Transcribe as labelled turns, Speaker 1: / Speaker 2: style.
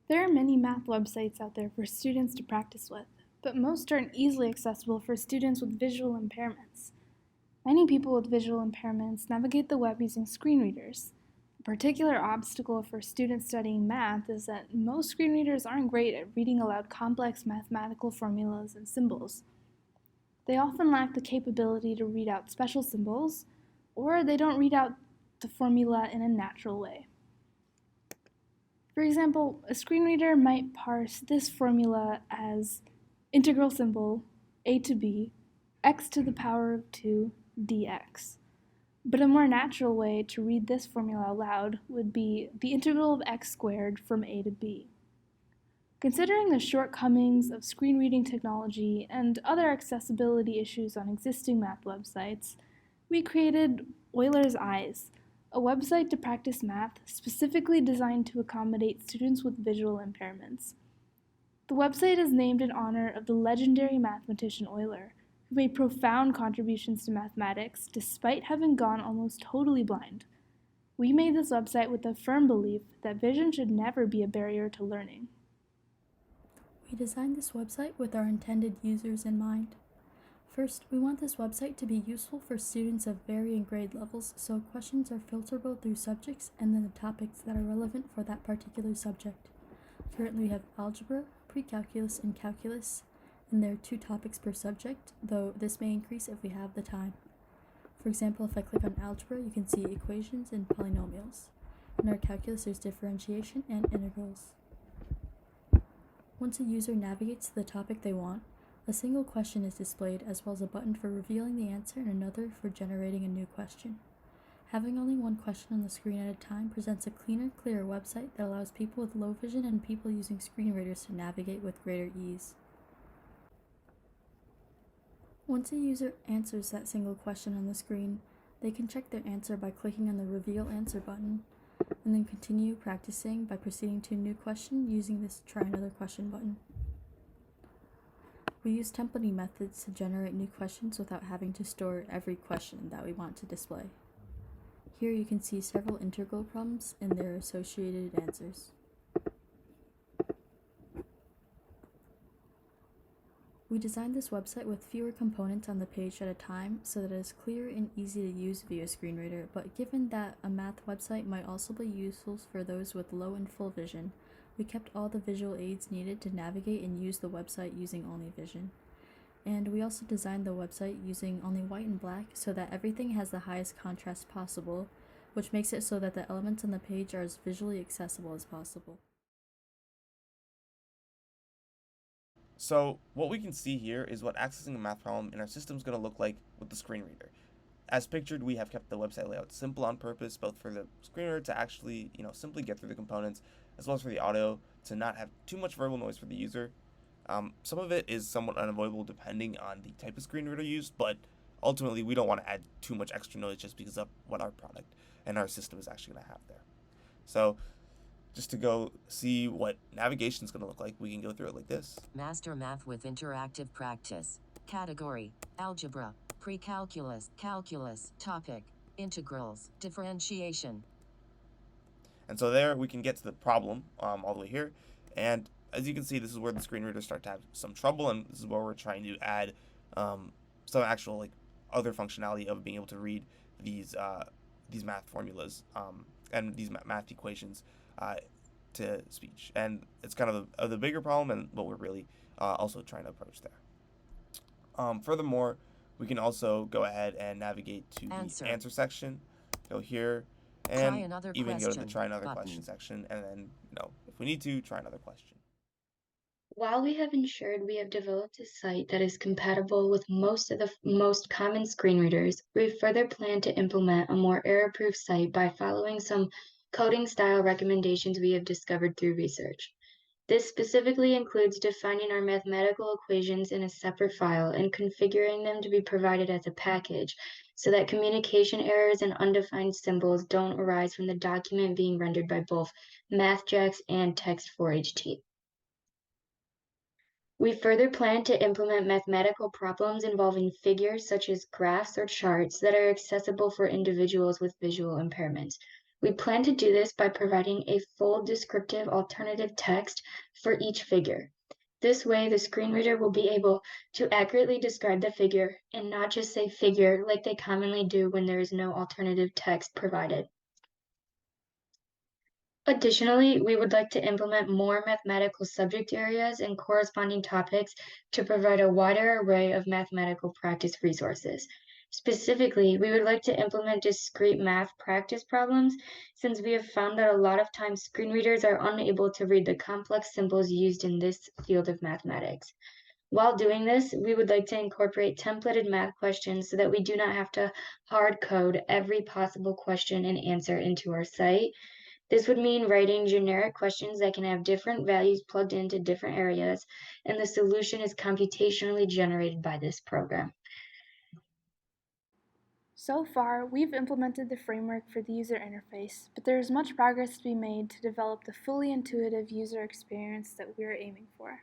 Speaker 1: There are many math websites out there for students to practice with, but most aren't easily accessible for students with visual impairments. Many people with visual impairments navigate the web using screen readers. A particular obstacle for students studying math is that most screen readers aren't great at reading aloud complex mathematical formulas and symbols. They often lack the capability to read out special symbols, or they don't read out the formula in a natural way. For example, a screen reader might parse this formula as integral symbol a to b x to the power of 2 dx. But a more natural way to read this formula aloud would be the integral of x squared from a to b. Considering the shortcomings of screen reading technology and other accessibility issues on existing math websites, we created Euler's Eyes, a website to practice math specifically designed to accommodate students with visual impairments. The website is named in honor of the legendary mathematician Euler, who made profound contributions to mathematics despite having gone almost totally blind. We made this website with a firm belief that vision should never be a barrier to learning.
Speaker 2: We designed this website with our intended users in mind. First, we want this website to be useful for students of varying grade levels, so questions are filterable through subjects and then the topics that are relevant for that particular subject. Currently, we have algebra, pre-calculus, and calculus, and there are 2 topics per subject, though this may increase if we have the time. For example, if I click on algebra, you can see equations and polynomials. In our calculus, there's differentiation and integrals. Once a user navigates to the topic they want, a single question is displayed as well as a button for revealing the answer and another for generating a new question. Having only one question on the screen at a time presents a cleaner, clearer website that allows people with low vision and people using screen readers to navigate with greater ease. Once a user answers that single question on the screen, they can check their answer by clicking on the Reveal Answer button, and then continue practicing by proceeding to a new question using this Try Another Question button. We use templating methods to generate new questions without having to store every question that we want to display. Here you can see several integral problems and their associated answers. We designed this website with fewer components on the page at a time so that it is clear and easy to use via screen reader, but given that a math website might also be useful for those with low and full vision, we kept all the visual aids needed to navigate and use the website using only vision. And we also designed the website using only white and black so that everything has the highest contrast possible, which makes it so that the elements on the page are as visually accessible as possible.
Speaker 3: So what we can see here is what accessing a math problem in our system is going to look like with the screen reader. As pictured, we have kept the website layout simple on purpose, both for the screen reader to actually, simply get through the components, as well as for the audio to not have too much verbal noise for the user. Some of it is somewhat unavoidable depending on the type of screen reader used, but ultimately we don't want to add too much extra noise just because of what our product and our system is actually going to have there. So just to go see what navigation is going to look like, we can go through it like this.
Speaker 4: Master Math with Interactive Practice. Category: Algebra, Pre-calculus, Calculus, Topic: Integrals, Differentiation.
Speaker 3: And so there we can get to the problem all the way here. And as you can see, this is where the screen readers start to have some trouble, and this is where we're trying to add some actual other functionality of being able to read these math formulas and these math equations to speech. And it's kind of the bigger problem and what we're really also trying to approach there. Furthermore, we can also go ahead and navigate to
Speaker 4: Answer.
Speaker 3: the answer section, go here,
Speaker 4: Try
Speaker 3: and
Speaker 4: another
Speaker 3: even go to the
Speaker 4: question
Speaker 3: try another
Speaker 4: button.
Speaker 3: question section, and then, if we need to, try another question.
Speaker 5: While we have ensured we have developed a site that is compatible with most of the most common screen readers, we further plan to implement a more error-proof site by following some coding style recommendations we have discovered through research. This specifically includes defining our mathematical equations in a separate file and configuring them to be provided as a package so that communication errors and undefined symbols don't arise from the document being rendered by both MathJax and Text4HT. We further plan to implement mathematical problems involving figures such as graphs or charts that are accessible for individuals with visual impairments. We plan to do this by providing a full descriptive alternative text for each figure. This way, the screen reader will be able to accurately describe the figure and not just say figure like they commonly do when there is no alternative text provided. Additionally, we would like to implement more mathematical subject areas and corresponding topics to provide a wider array of mathematical practice resources. Specifically, we would like to implement discrete math practice problems since we have found that a lot of times screen readers are unable to read the complex symbols used in this field of mathematics. While doing this, we would like to incorporate templated math questions so that we do not have to hard code every possible question and answer into our site. This would mean writing generic questions that can have different values plugged into different areas, and the solution is computationally generated by this program.
Speaker 1: So far, we've implemented the framework for the user interface, but there is much progress to be made to develop the fully intuitive user experience that we are aiming for.